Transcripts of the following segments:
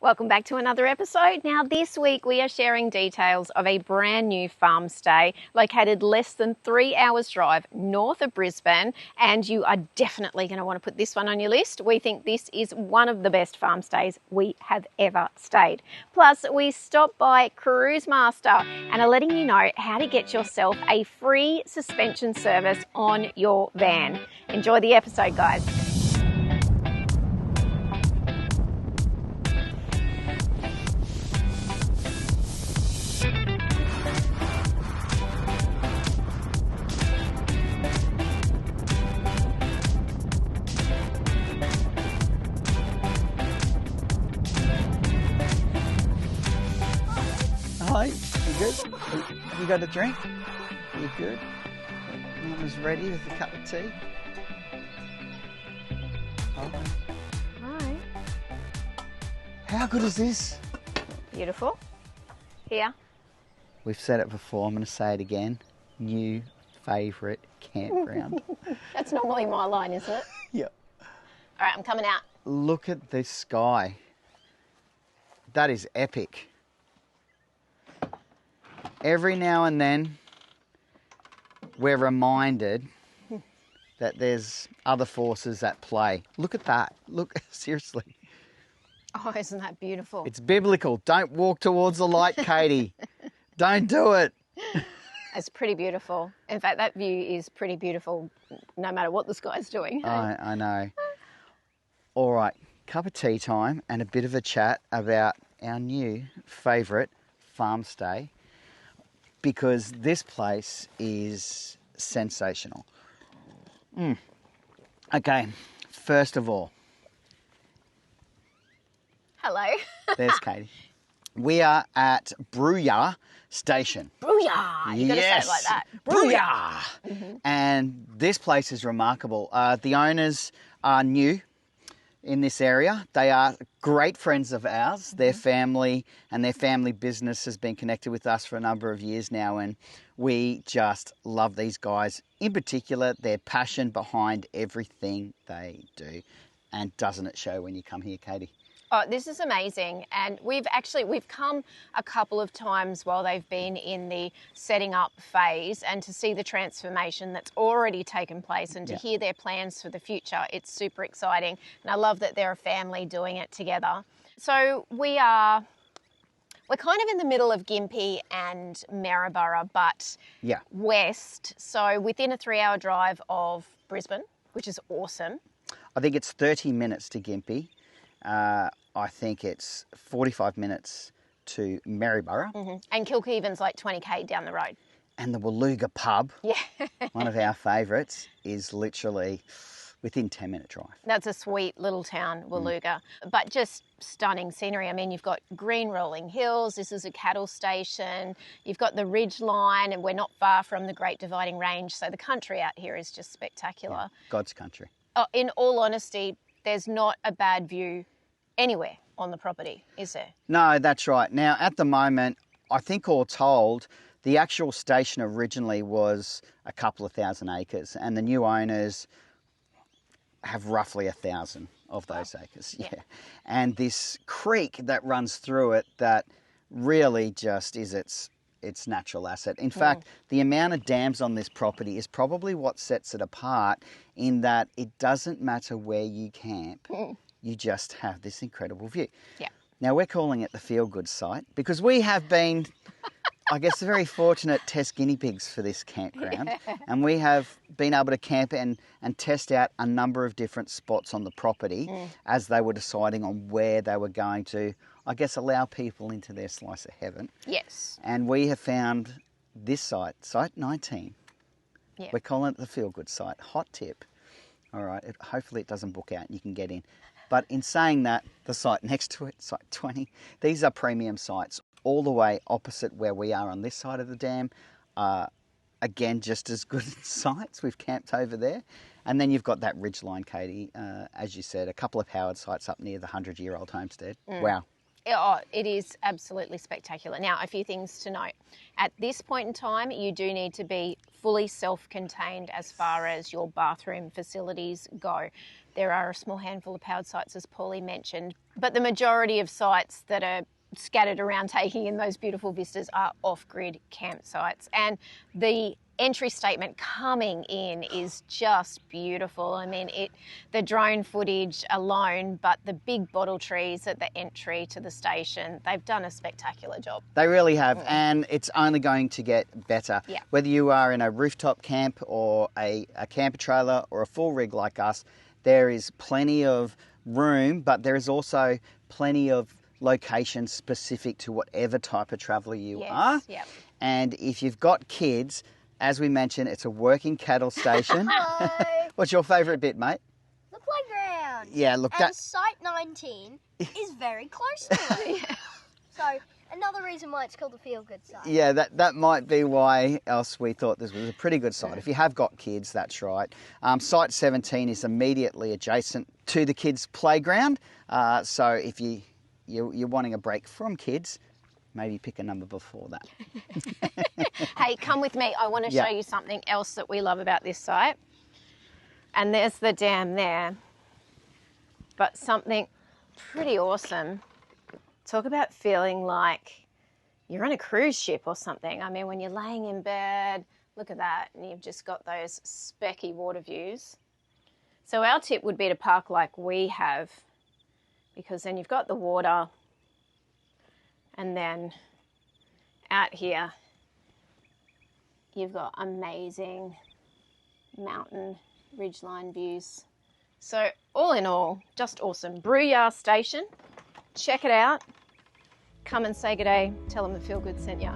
Welcome back to another episode. Now this week we are sharing details of a brand new farm stay located less than 3 hours drive north of Brisbane, and you are definitely going to want to put this one on your list. We think this is one of the best farm stays we have ever stayed. Plus we stopped by Cruisemaster and are letting you know how to get yourself a free suspension service on your van. Enjoy the episode, guys. Hi, you good? Have you got a drink? You good? Mama's ready with a cup of tea. Oh. Hi. How good is this? Beautiful. Here. We've said it before, I'm going to say it again. New favourite campground. That's normally my line, isn't it? Yep. All right, I'm coming out. Look at this sky. That is epic. Every now and then, we're reminded that there's other forces at play. Look at that. Look, seriously. Oh, isn't that beautiful? It's biblical. Don't walk towards the light, Katie. Don't do it. It's pretty beautiful. In fact, that view is pretty beautiful no matter what the sky's doing. Hey? I know. All right, cup of tea time and a bit of a chat about our new favourite farm stay, because this place is sensational. Okay, first of all, Hello. there's Katie. We are at Brooyar Station. Brooyar! You got to say it like that. Brooyar! And this place is remarkable. The owners are new in this area. They are great friends of ours. Their family and their family business has been connected with us for a number of years now, and we just love these guys. In particular, their passion behind everything they do. And doesn't it show when you come here, Katie? Oh, this is amazing. And we've come a couple of times while they've been in the setting up phase, and to see the transformation that's already taken place and to hear their plans for the future, it's super exciting. And I love that they're a family doing it together. So we're kind of in the middle of Gympie and Maryborough, but west. So within a 3-hour drive of Brisbane, which is awesome. I think it's 30 minutes to Gympie. I think it's 45 minutes to Maryborough. And Kilkeevan's like 20k down the road. And the Waluga pub, Yeah. one of our favourites, is literally within 10-minute drive. That's a sweet little town, Waluga, but just stunning scenery. I mean, you've got green rolling hills. This is a cattle station. You've got the ridge line, and we're not far from the Great Dividing Range. So the country out here is just spectacular. Yeah, God's country. Oh, in all honesty, there's not a bad view anywhere on the property, is there? No, that's right. Now, at the moment, I think all told, the actual station originally was a couple of thousand acres, and the new owners have roughly 1,000 of those acres. Yeah. And this creek that runs through it that really just is its natural asset. In fact, the amount of dams on this property is probably what sets it apart, in that it doesn't matter where you camp, you just have this incredible view. Yeah. Now, we're calling it the feel-good site because we have been, I guess, very fortunate test guinea pigs for this campground. And we have been able to camp and test out a number of different spots on the property as they were deciding on where they were going to, I guess, allow people into their slice of heaven. Yes. And we have found this site, Site 19. Yeah. We're calling it the feel-good site. Hot tip. All right, hopefully it doesn't book out and you can get in. But in saying that, the site next to it, Site 20, these are premium sites all the way opposite where we are on this side of the dam. Again, just as good sites. We've camped over there. And then you've got that ridgeline, Katie, as you said, a couple of Howard sites up near the 100-year-old homestead. Wow. Oh, it is absolutely spectacular. Now, a few things to note. At this point in time, you do need to be fully self-contained as far as your bathroom facilities go. There are a small handful of powered sites, as Paulie mentioned, but the majority of sites that are scattered around taking in those beautiful vistas are off-grid campsites. And the entry statement coming in is just beautiful. I mean, the drone footage alone, but the big bottle trees at the entry to the station, they've done a spectacular job. They really have, and it's only going to get better. Yeah. Whether you are in a rooftop camp or a camper trailer or a full rig like us, there is plenty of room, but there is also plenty of locations specific to whatever type of traveller you are. Yep. And if you've got kids, as we mentioned, it's a working cattle station. Hello. What's your favourite bit, mate? The playground. Yeah, look, And Site 19 is very close to it. Yeah. So, another reason why it's called the Feel Good site. yeah, that might be why else we thought this was a pretty good site. If you have got kids, that's right. Site 17 is immediately adjacent to the kids' playground. So if you're wanting a break from kids, maybe pick a number before that. Hey, come with me. I want to show you something else that we love about this site. And there's the dam there, but something pretty awesome. Talk about feeling like you're on a cruise ship or something. I mean, when you're laying in bed, look at that, and you've just got those specky water views. So our tip would be to park like we have, because then you've got the water, and then out here, you've got amazing mountain ridgeline views. So all in all, just awesome. Brooyar Station, check it out. Come and say good day. Tell them the Feel Good sent you.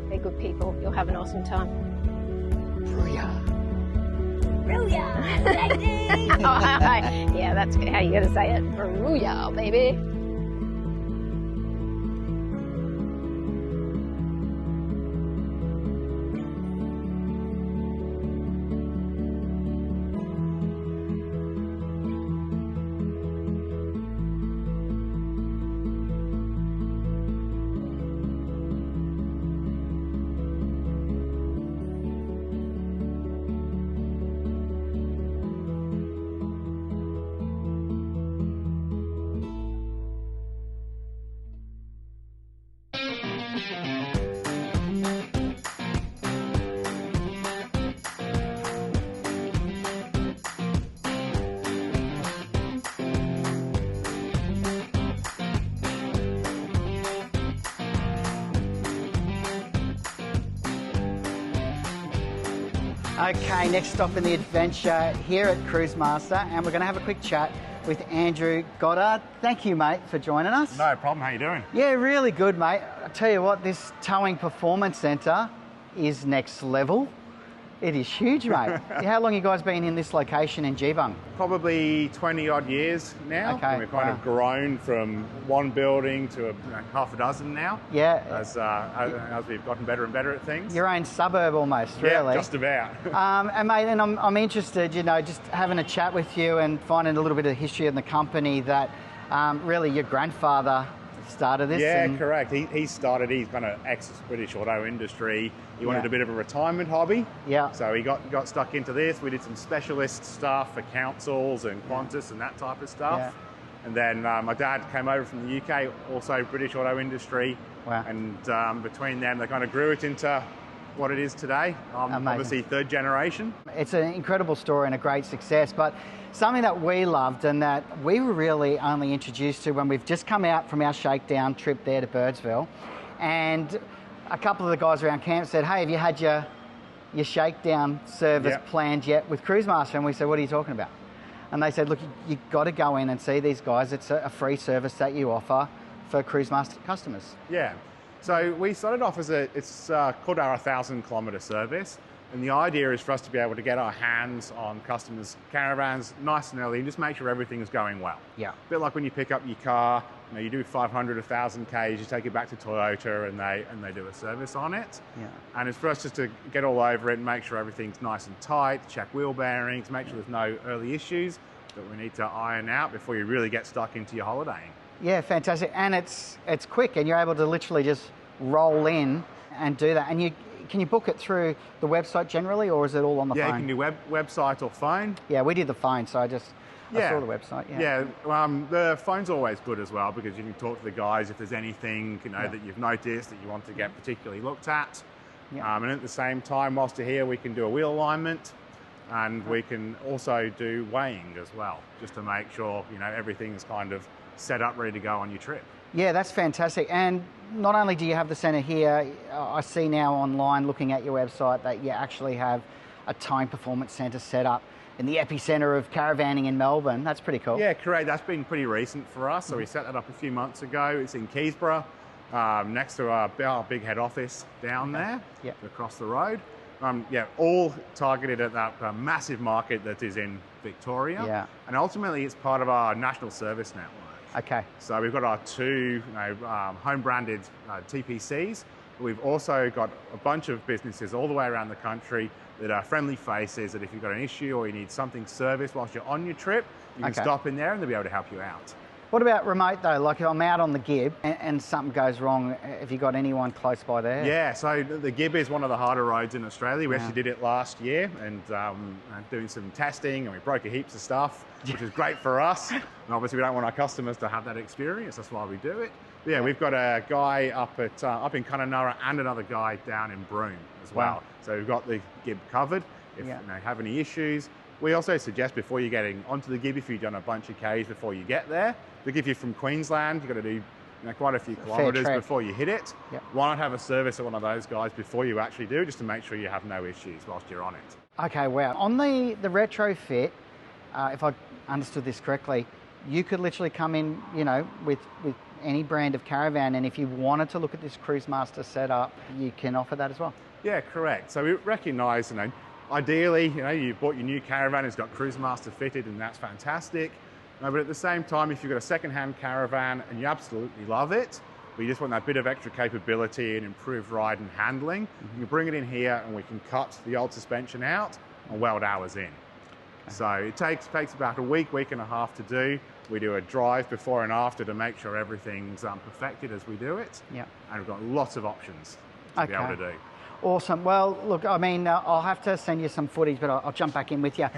They're good people. You'll have an awesome time. Brooyar. Brilliant. Yeah, that's how you gotta say it. Brooyar, baby. Okay, next stop in the adventure here at Cruisemaster, and we're going to have a quick chat with Andrew Goddard. Thank you, mate, for joining us. No problem. How you doing? Yeah, really good, mate. I tell you what, this towing performance centre is next level. It is huge, mate. How long you guys been in this location in Geebung? Probably 20 odd years now. Okay, And we've kind of grown from one building to half a dozen now. Yeah. As we've gotten better and better at things. Your own suburb almost, really. Yeah, just about. And mate, and I'm interested, you know, just having a chat with you and finding a little bit of the history in the company that really your grandfather started this. Yeah, correct. He's kind of ex-British auto industry. He wanted a bit of a retirement hobby. Yeah. So he got stuck into this. We did some specialist stuff for councils and Qantas and that type of stuff. Yeah. And then my dad came over from the UK, also British auto industry. Wow. And between them, they kind of grew it into what it is today. Amazing. Obviously third generation. It's an incredible story and a great success, but something that we loved and that we were really only introduced to when we've just come out from our shakedown trip there to Birdsville, and a couple of the guys around camp said, hey, have you had your shakedown service planned yet with Cruisemaster? And we said, what are you talking about? And they said, look, you've got to go in and see these guys. It's a free service that you offer for Cruisemaster customers. Yeah. So we started off as it's called our 1000km service. And the idea is for us to be able to get our hands on customers' caravans nice and early and just make sure everything is going well. Yeah. A bit like when you pick up your car, you do 500, 1,000 Ks, you take it back to Toyota and they do a service on it. Yeah. And it's for us just to get all over it and make sure everything's nice and tight, check wheel bearings, make sure there's no early issues that we need to iron out before you really get stuck into your holidaying. Yeah, fantastic. And it's quick and you're able to literally just roll in and do that. And you can you book it through the website generally, or is it all on the phone? Yeah, you can do website or phone. Yeah, we did the phone, so I saw the website. Yeah. The phone's always good as well because you can talk to the guys if there's anything that you've noticed that you want to get particularly looked at. Yeah. And at the same time, whilst you're here, we can do a wheel alignment, and we can also do weighing as well, just to make sure everything's kind of set up, ready to go on your trip. Yeah, that's fantastic. And not only do you have the centre here, I see now online looking at your website that you actually have a towing performance centre set up in the epicentre of caravanning in Melbourne. That's pretty cool. Yeah, correct. That's been pretty recent for us. So we set that up a few months ago. It's in Keysborough, next to our big head office down there, across the road. All targeted at that massive market that is in Victoria. Yeah. And ultimately, it's part of our national service network. Okay. So we've got our two home-branded TPCs. We've also got a bunch of businesses all the way around the country that are friendly faces, that if you've got an issue or you need something serviced whilst you're on your trip, you can stop in there and they'll be able to help you out. What about remote though? Like if I'm out on the Gib and something goes wrong, have you got anyone close by there? Yeah, so the Gib is one of the harder roads in Australia. We actually did it last year and doing some testing, and we broke heaps of stuff, which is great for us. And obviously we don't want our customers to have that experience, that's why we do it. But yeah, we've got a guy up in Kununurra and another guy down in Broome as well. Wow. So we've got the Gib covered. If you have any issues, we also suggest before you're getting onto the Gib, if you've done a bunch of Ks before you get there, if you're from Queensland, you've got to do quite a few kilometres before you hit it. Yep. Why not have a service at one of those guys before you actually do, just to make sure you have no issues whilst you're on it. Okay, wow. On the retrofit, if I understood this correctly, you could literally come in, with any brand of caravan, and if you wanted to look at this Cruisemaster setup, you can offer that as well. Yeah, correct. So we recognise, ideally, you bought your new caravan, it's got Cruisemaster fitted, and that's fantastic. But at the same time, if you've got a second-hand caravan and you absolutely love it, but you just want that bit of extra capability and improved ride and handling, you can bring it in here and we can cut the old suspension out and weld ours in. So it takes about a week and a half to do. We do a drive before and after to make sure everything's perfected as we do it. Yeah. And we've got lots of options to be able to do. Awesome. Well, look, I'll have to send you some footage, but I'll jump back in with you.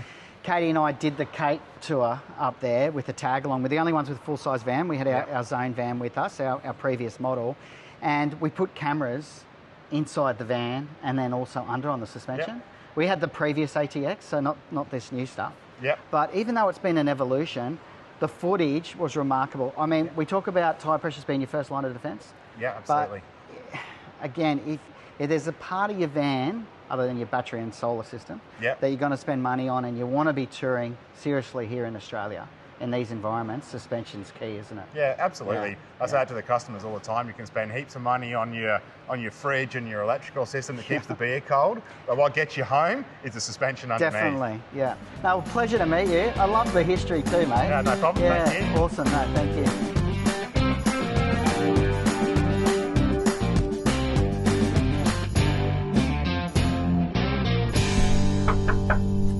Katie and I did the Cape tour up there with the tag along. We're the only ones with a full-size van. We had our Zone van with us, our previous model, and we put cameras inside the van and then also under on the suspension. Yep. We had the previous ATX, so not this new stuff. Yep. But even though it's been an evolution, the footage was remarkable. We talk about tyre pressures being your first line of defence. Yeah, absolutely. But again, if there's a part of your van, other than your battery and solar system, that you're going to spend money on and you want to be touring seriously here in Australia in these environments, suspension's key, isn't it? Yeah, absolutely. I say that to the customers all the time. You can spend heaps of money on your fridge and your electrical system that keeps the beer cold, but what gets you home is the suspension underneath. Definitely, yeah. No, pleasure to meet you. I love the history too, mate. Yeah, no problem. Thank you. Awesome, no, thank you.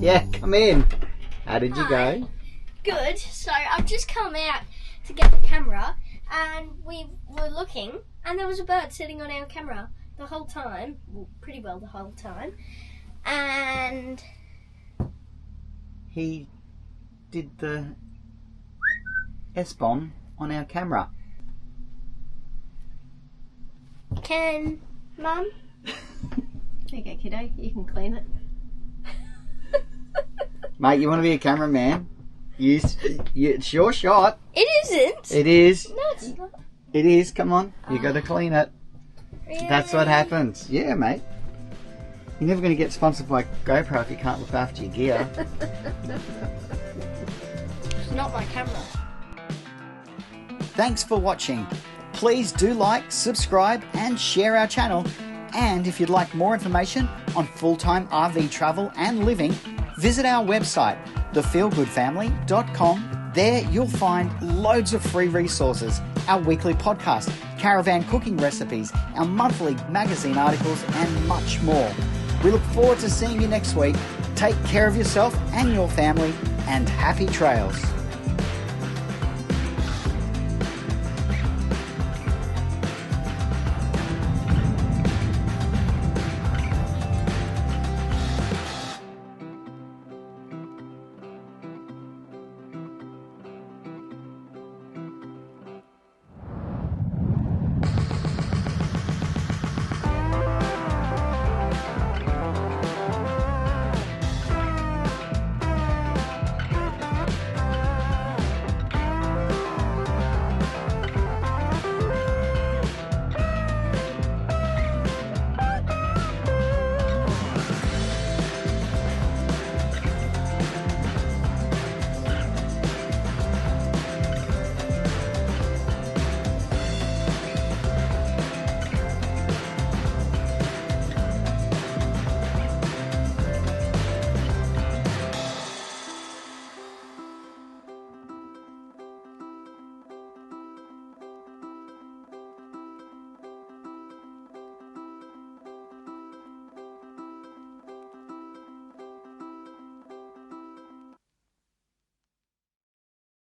Yeah, come in. How did you go? Good. So I've just come out to get the camera, and we were looking, and there was a bird sitting on our camera the whole time. Well, pretty well the whole time. And he did the S-bomb on our camera. Can Mum? There you go, kiddo. You can clean it. Mate, you want to be a cameraman? It's your shot. It isn't. It is. No, it's not. It is. Come on. You got to clean it. Really? That's what happens. Yeah, mate. You're never going to get sponsored by GoPro if you can't look after your gear. It's not my camera. Thanks for watching. Please do like, subscribe and share our channel. And if you'd like more information on full-time RV travel and living, visit our website, thefeelgoodfamily.com. There you'll find loads of free resources, our weekly podcast, caravan cooking recipes, our monthly magazine articles and much more. We look forward to seeing you next week. Take care of yourself and your family, and happy trails.